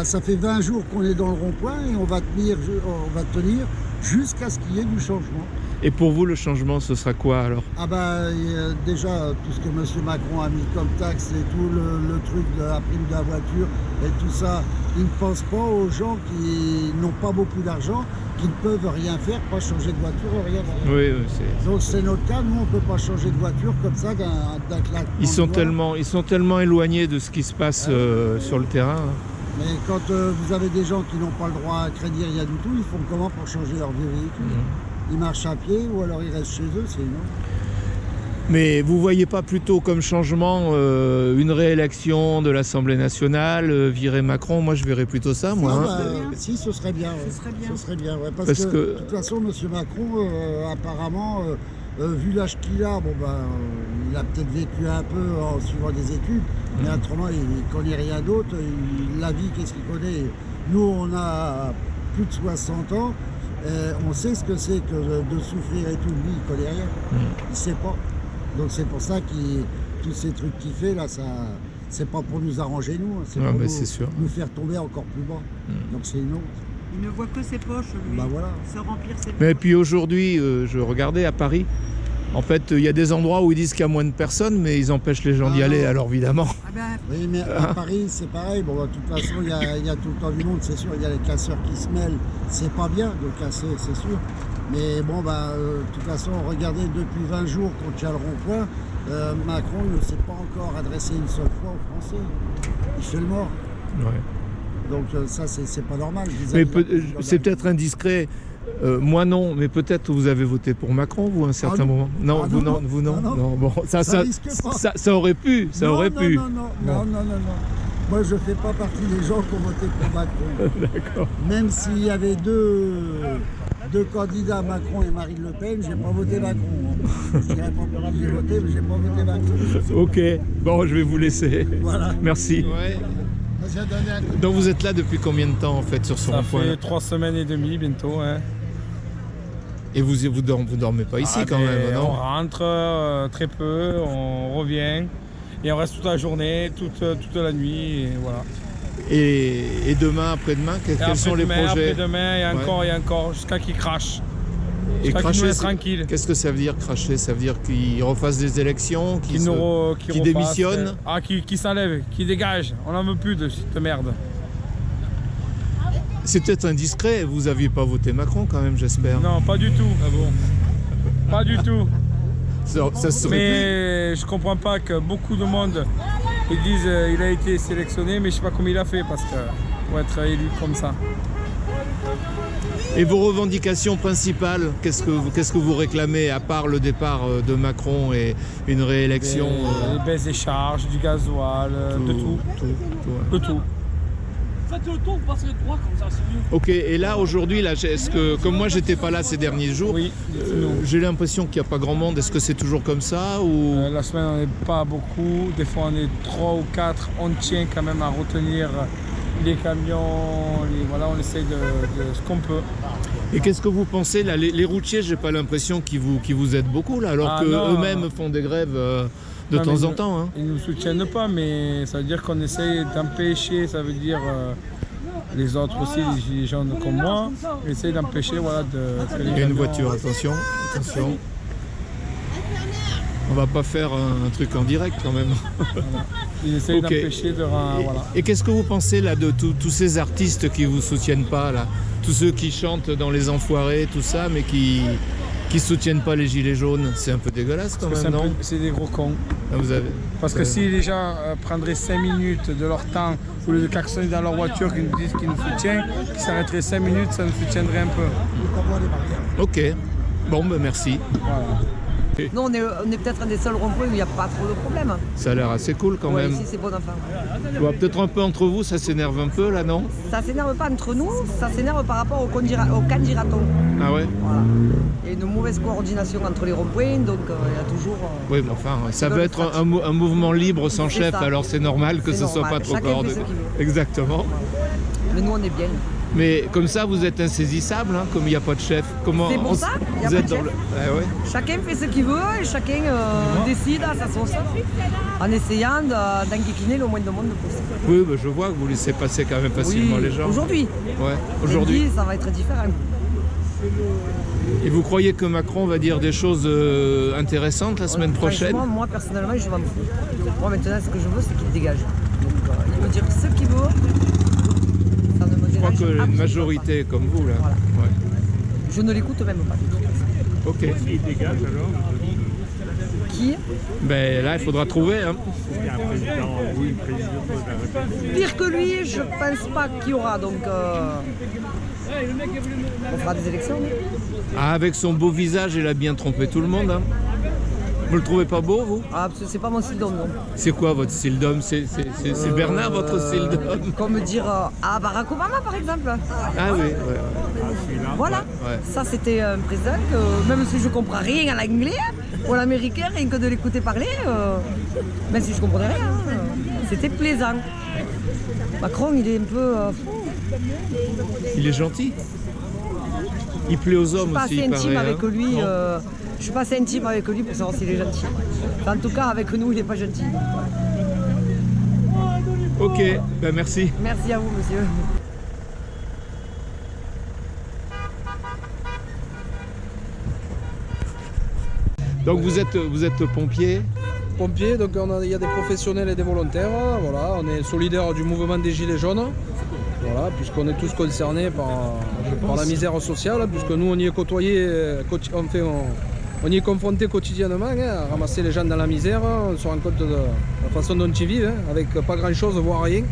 Bah, ça fait 20 jours qu'on est dans le rond-point et on va tenir jusqu'à ce qu'il y ait du changement. Et pour vous, le changement, ce sera quoi alors? Ah bah déjà, tout ce que M. Macron a mis comme taxe et tout le truc de la prime de la voiture et tout ça, il ne pense pas aux gens qui n'ont pas beaucoup d'argent, qui ne peuvent rien faire, pas changer de voiture, rien faire. Oui, c'est... Donc c'est notre cas, nous on ne peut pas changer de voiture comme ça d'un claquement Ils sont de doigts. tellement éloignés de ce qui se passe sur le terrain. Hein. Mais quand vous avez des gens qui n'ont pas le droit à crédit, rien du tout, ils font comment pour changer leur vieux véhicule? Ils marchent à pied ou alors ils restent chez eux, c'est non. Mais vous voyez pas plutôt comme changement une réélection de l'Assemblée nationale, virer Macron? Moi je verrais plutôt ça, moi. Ah, si, ce serait bien. Ouais. Ce serait bien, ouais, parce que de toute façon, M. Macron, apparemment, vu l'âge qu'il a, bon, il a peut-être vécu un peu en suivant des études, mais autrement, il ne connaît rien d'autre. La vie, qu'est-ce qu'il connaît? Nous, on a plus de 60 ans. On sait ce que c'est que de souffrir et tout. Lui, il connaît rien. Il ne sait pas. Donc c'est pour ça que tous ces trucs qu'il fait là, ça, c'est pas pour nous arranger nous, c'est pour nous faire tomber encore plus bas. Donc c'est une honte. Il ne voit que ses poches, lui. Bah voilà. Se remplir ses poches. Mais puis aujourd'hui, je regardais à Paris. En fait, il y a des endroits où ils disent qu'il y a moins de personnes, mais ils empêchent les gens d'y aller, alors évidemment. Ah ben, oui, mais à Paris, c'est pareil. Bon, de toute façon, il y a tout le temps du monde, c'est sûr. Il y a les casseurs qui se mêlent. C'est pas bien de casser, c'est sûr. Mais bon, de toute façon, regardez, depuis 20 jours, quand il y a le rond-point, Macron ne s'est pas encore adressé une seule fois aux Français. Il fait le mort. Ouais. Donc ça, c'est pas normal. Mais c'est peut-être indiscret. Moi non, mais peut-être vous avez voté pour Macron, vous, à un certain moment. Non, vous non. Bon, ça aurait pu, aurait pu. Non. Moi, je fais pas partie des gens qui ont voté pour Macron. D'accord. Même s'il y avait deux candidats, Macron et Marine Le Pen, j'ai pas voté Macron. Je dirais pas pour qui j'ai voté, mais j'ai pas voté Macron. Ok, bon, je vais vous laisser. Voilà. Merci. Ouais. Donc vous êtes là depuis combien de temps en fait sur ce rond-point? Ça fait 3 semaines et demie bientôt. Hein. Et vous dormez pas ici quand même, non? On rentre très peu, on revient et on reste toute la journée, toute la nuit, et voilà. Et demain, après-demain, quels sont les projets? Après-demain, il y a encore jusqu'à qu'il crache. Et cracher, tranquille. Qu'est-ce que ça veut dire cracher? Ça veut dire qu'ils refassent des élections, qu'ils démissionnent? Qui s'enlève, qui dégage. On n'en veut plus de cette merde. C'est peut-être indiscret, vous n'aviez pas voté Macron quand même, j'espère. Non, pas du tout. Ah bon? Pas du tout. Ça serait mais je comprends pas que beaucoup de monde ils disent il a été sélectionné, mais je sais pas comment il a fait parce que pour être élu comme ça. Et vos revendications principales, qu'est-ce que vous réclamez à part le départ de Macron et une réélection? Les baisses des charges, du gasoil, de tout. De tout. Faites le tour, vous passez le droit comme ça, c'est mieux. Ok, et là aujourd'hui, est-ce que comme moi j'étais pas là ces derniers jours, oui, j'ai l'impression qu'il n'y a pas grand monde. Est-ce que c'est toujours comme ça ou... La semaine on n'est pas beaucoup, des fois on est 3 ou 4, on tient quand même à retenir les camions, voilà, on essaye de ce qu'on peut. Et qu'est-ce que vous pensez là, les routiers, j'ai pas l'impression qu'ils vous aident beaucoup là, alors qu'eux-mêmes font des grèves de temps en temps. Hein. Ils ne nous soutiennent pas, mais ça veut dire qu'on essaye d'empêcher, ça veut dire les autres aussi, les gilets jaunes comme moi, on essaye d'empêcher voilà, que les Il y a une voiture, attention. On va pas faire un truc en direct quand même. Voilà. Ils essayent d'empêcher de... Voilà. Et qu'est-ce que vous pensez là de tous ces artistes qui vous soutiennent pas là? Tous ceux qui chantent dans les enfoirés, tout ça, mais qui soutiennent pas les gilets jaunes, c'est un peu dégueulasse quand même, non? C'est des gros cons. Ah, Parce que si les gens prendraient 5 minutes de leur temps, au lieu de klaxonner dans leur voiture, qu'ils nous disent qu'ils nous soutiennent, qu'ils s'arrêteraient 5 minutes, ça nous soutiendrait un peu. Ok, bon ben merci. Voilà. Nous, on est peut-être un des seuls ronds-points où il n'y a pas trop de problèmes. Ça a l'air assez cool quand même. Ici, c'est bon enfant. Peut-être un peu entre vous, ça s'énerve un peu là, non? Ça s'énerve pas entre nous, ça s'énerve par rapport au candidaton. Ah ouais? Voilà. Il y a une mauvaise coordination entre les ronds-points, donc il y a toujours... Oui, mais enfin, ça veut être un mouvement libre sans chef, alors c'est normal que ce soit pas trop coordonné. Chacun fait ce qu'il veut. Exactement. Mais nous, on est bien. Mais comme ça, vous êtes insaisissable, hein, comme il n'y a pas de chef. Comment C'est pour ça, il y a vous pas êtes de chef. Ouais. Chacun fait ce qu'il veut et chacun décide à sa sauce en essayant d'enquiquiner le moins de monde possible. Oui, bah, je vois que vous laissez passer quand même facilement Oui, les gens. aujourd'hui. Ouais, aujourd'hui. Lundi, ça va être différent. Et vous croyez que Macron va dire des choses intéressantes la semaine prochaine? Franchement, moi personnellement, je m'en fous. Moi maintenant, ce que je veux, c'est qu'il dégage. Donc, il peut dire ce qu'il veut. Ça ne me Je crois dérange que une absolument majorité comme vous là. Voilà. Ouais. pas. Je ne l'écoute même pas. Ok. Qui? Ben là, il faudra trouver. Hein. Pire que lui, je pense pas qu'il y aura. Donc, on fera des élections. Ah, avec son beau visage, il a bien trompé tout le monde. Hein. Vous le trouvez pas beau, vous? Ah, c'est pas mon style d'homme, non. C'est quoi votre style d'homme? C'est Bernard, votre style d'homme? Comme dire Barack Obama, par exemple. Ah oui, ouais. Voilà. Ouais. Ça, c'était un président que, même si je comprends rien à l'anglais ou à l'américain, rien que de l'écouter parler, même si je comprenais rien, c'était plaisant. Macron, il est un peu... Il est gentil. Il plaît aux hommes aussi, je suis pas assez intime paraît, avec hein. lui. Non. Je suis pas assez intime avec lui pour savoir s'il est gentil. En tout cas, avec nous, il n'est pas gentil. Ok, ben merci. Merci à vous, monsieur. Donc vous êtes pompier? Pompiers, donc il y a des professionnels et des volontaires. Voilà, on est solidaires du mouvement des Gilets jaunes. Voilà, puisqu'on est tous concernés par la misère sociale, puisque nous on y est côtoyés, on y est confrontés quotidiennement, hein, à ramasser les gens dans la misère. On se rend compte de la façon dont ils vivent, hein, avec pas grand chose, voire rien.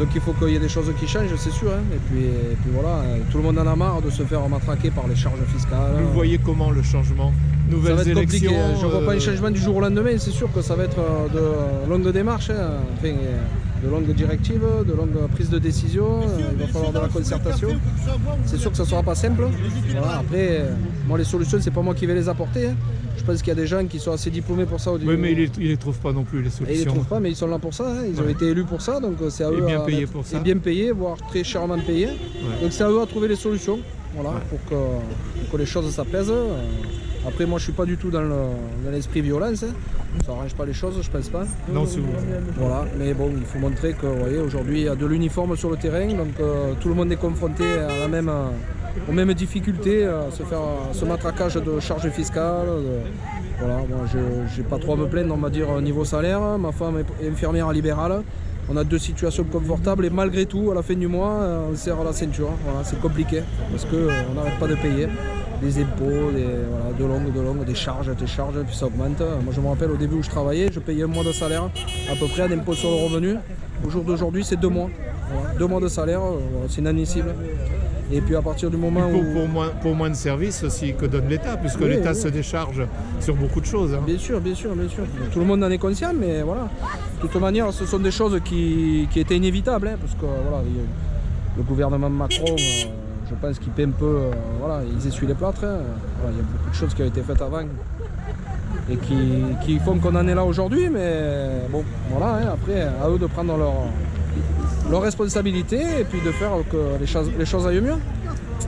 Donc il faut qu'il y ait des choses qui changent, c'est sûr. Hein. Et puis voilà, tout le monde en a marre de se faire matraquer par les charges fiscales. Vous voyez comment le changement? Nouvelles Ça va être compliqué. élections, Je ne vois pas un changement du jour au lendemain. C'est sûr que ça va être de longues démarches, hein. Enfin, de longues directives, de longues prises de décision. Il va falloir de la concertation. C'est sûr que ça ne sera pas simple. Voilà. Après, moi les solutions, c'est pas moi qui vais les apporter. Hein. Je pense qu'il y a des gens qui sont assez diplômés pour ça. Oui, mais ils les trouvent pas non plus, les Et ils solutions. les trouvent pas, mais ils sont là pour ça. Hein. Ils ont été élus pour ça, donc c'est à eux. Et bien à payés mettre- pour ça. Et bien payés, voire très chèrement payés. Donc c'est à eux à trouver les solutions. Voilà, pour que les choses s'apaisent. Après, moi, je suis pas du tout dans l'esprit violence. Hein. Ça arrange pas les choses, je pense pas. Non, c'est vous. Voilà, mais bon, il faut montrer que, vous voyez, aujourd'hui, il y a de l'uniforme sur le terrain, donc tout le monde est confronté aux mêmes difficultés, ce matraquage de charges fiscales. Voilà, moi, j'ai pas trop à me plaindre, on va dire, niveau salaire. Ma femme est infirmière libérale. On a 2 situations confortables et malgré tout, à la fin du mois, on serre la ceinture. Voilà, c'est compliqué parce qu'on n'arrête pas de payer des impôts, de longues, des charges, puis ça augmente. Moi, je me rappelle au début où je travaillais, je payais 1 mois de salaire à peu près d'impôt sur le revenu. Au jour d'aujourd'hui, c'est 2 mois. Voilà, 2 mois de salaire, c'est inadmissible. Et puis à partir du moment où... Pour moins de services aussi que donne l'État, puisque Oui, l'État oui. se décharge sur beaucoup de choses. Hein. Bien sûr. Tout le monde en est conscient, mais voilà. De toute manière, ce sont des choses qui étaient inévitables, hein, parce que voilà, le gouvernement Macron, je pense qu'il paie un peu, voilà, ils essuient les plâtres. Hein. Voilà, il y a beaucoup de choses qui ont été faites avant et qui font qu'on en est là aujourd'hui, mais bon, voilà, hein, après, à eux de prendre leurs responsabilités et puis de faire que les choses aillent mieux.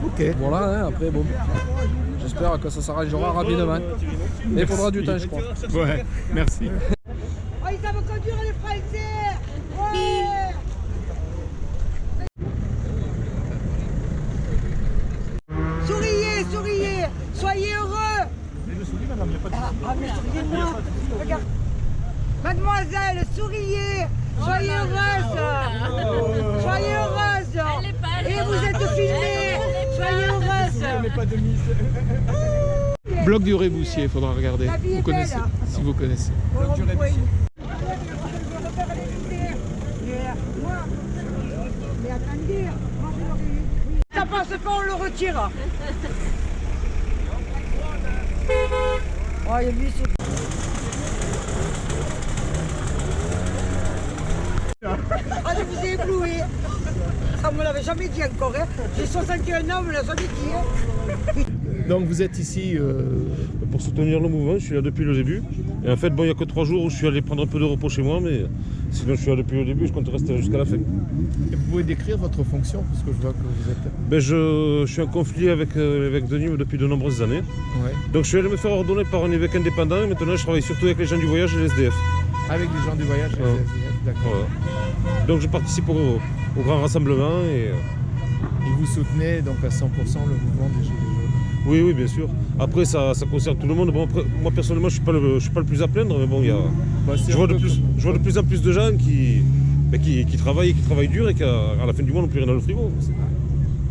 Ok. Voilà, hein, après, bon, j'espère que ça s'arrangera rapidement. Mais il faudra du temps, je crois. Ouais, merci. Oh, ils savent conduire les Français. Ouais. Souriez, soyez heureux. Mais souriez-moi. Regarde. Mademoiselle, souriez, soyez heureuse. Soyez heureuse. Et vous êtes filmée. Soyez heureuse. Bloc du Réboussier, il faudra regarder. La vie est Vous connaissez, belle. si vous connaissez. Bloc du Réboussier. Mais attendez, ça passe pas, on le retire. Oh, il y a lui, Ah, je vous ai ébloui. Ça me l'avait jamais dit encore. Hein. J'ai 61 ans, on me l'a jamais dit. Hein. Donc vous êtes ici Pour soutenir le mouvement, je suis là depuis le début. Et en fait, bon, il n'y a que 3 jours où je suis allé prendre un peu de repos chez moi, mais Sinon, je suis là depuis le début, je compte rester jusqu'à la fin. Et vous pouvez décrire votre fonction, parce que je vois que vous êtes... Ben, je suis en conflit avec l'évêque de Nîmes depuis de nombreuses années. Ouais. Donc je suis allé me faire ordonner par un évêque indépendant et maintenant je travaille surtout avec les gens du voyage et les SDF. Avec les gens du voyage, les Ouais. SDF, d'accord. Voilà. Donc je participe au grand rassemblement et... Et vous soutenez donc à 100% le mouvement des Gilets jaunes? Oui, oui, bien sûr. Après, ça concerne tout le monde. Bon, après, moi, personnellement, je ne suis pas le plus à plaindre, mais bon, il y a... Bah, je vois de plus en plus de gens qui travaillent et qui travaillent dur et qu'à la fin du mois, n'ont plus rien dans le frigo.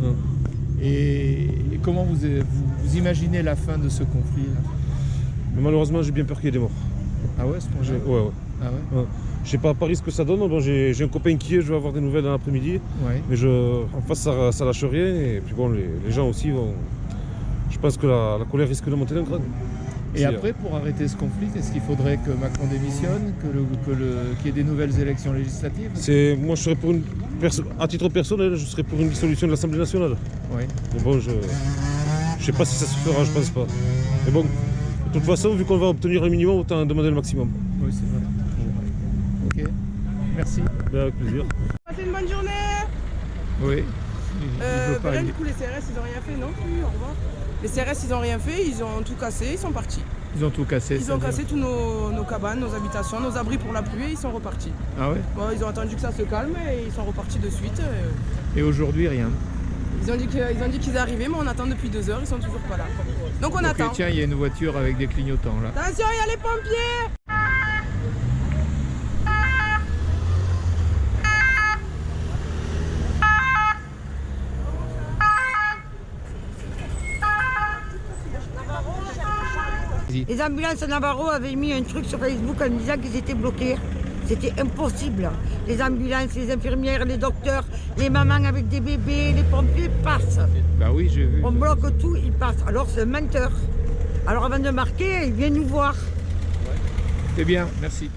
Hein. Et comment vous imaginez la fin de ce conflit là? Mais malheureusement, j'ai bien peur qu'il y ait des morts. Ah ouais, ce point-là? Ouais. Ah ouais? Ouais. Je sais pas à Paris ce que ça donne. Bon, j'ai un copain qui est, je vais avoir des nouvelles dans l'après-midi. Ouais. Mais en face, ça lâche rien. Et puis bon, les gens aussi vont... Je pense que la colère risque de monter d'un cran. Et après, pour arrêter ce conflit, est-ce qu'il faudrait que Macron démissionne, qu'il y ait des nouvelles élections législatives? Moi, je serais pour à titre personnel, je serais pour une dissolution de l'Assemblée nationale. Oui. Mais bon, je sais pas si ça se fera, je pense pas. Mais bon, de toute façon, vu qu'on va obtenir un minimum, autant demander le maximum. Oui, c'est vrai. Ok, merci. Ben, avec plaisir. Passez une bonne journée. Oui. Du coup, les CRS, ils n'ont rien fait non plus. Au revoir. Les CRS, ils n'ont rien fait, ils ont tout cassé, ils sont partis. Ils ont tout cassé. Ils ont cassé tous nos cabanes, nos habitations, nos abris pour la pluie et ils sont repartis. Ah ouais? Bon, ils ont attendu que ça se calme et ils sont repartis de suite. Et aujourd'hui, rien? Ils ont dit qu'ils arrivaient, mais on attend depuis 2 heures, ils sont toujours pas là. Donc on attend. Tiens, il y a une voiture avec des clignotants là. Attention, il y a les pompiers! Les ambulances Navarro avaient mis un truc sur Facebook en disant qu'ils étaient bloqués. C'était impossible. Les ambulances, les infirmières, les docteurs, les mamans avec des bébés, les pompiers passent. Bah oui, j'ai vu. On bloque tout, ils passent. Alors c'est un menteur. Alors avant de marquer, il vient nous voir. C'est bien, merci.